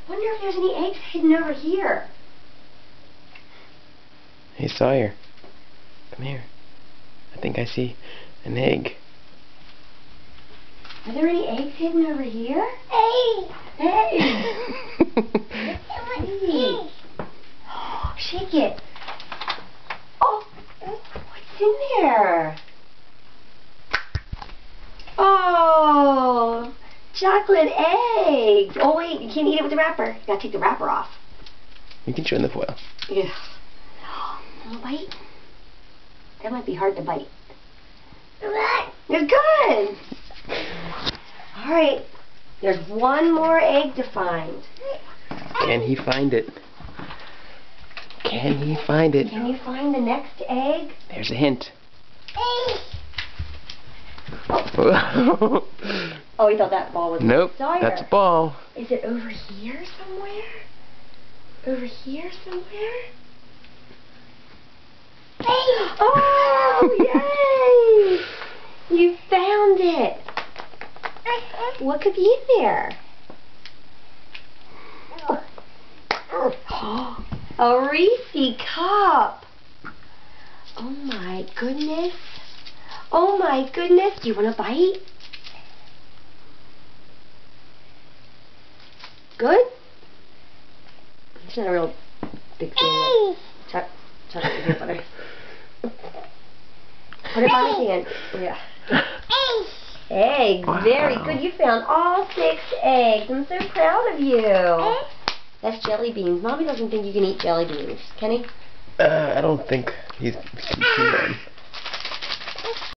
Wonder if there's any eggs hidden over here. Hey, Sawyer. Come here. I think I see an egg. Are there any eggs hidden over here? Hey! Hey! Hey! Shake it. Oh! What's in there? Oh! Chocolate eggs! Oh wait, you can't eat it with the wrapper. You gotta take the wrapper off. You can show in the foil. Yeah. Wanna bite? That might be hard to bite. You're good! Alright. There's one more egg to find. Can he find it? Can he find it? Can you find the next egg? There's a hint. Oh, he thought that ball was Nope, Sawyer. that's a ball. Is it over here somewhere? Over here somewhere? Oh, yay! You found it. What could be in there? A Reese cup. Oh my goodness. Oh my goodness. Do you want to bite? Good? It's not a real big fan of chocolate and peanut butter. Put it on his hand. Yeah. Eggs. Wow. Very good. You found all 6 eggs. I'm so proud of you. That's jelly beans. Mommy doesn't think you can eat jelly beans. Can he? I don't think he's seen them.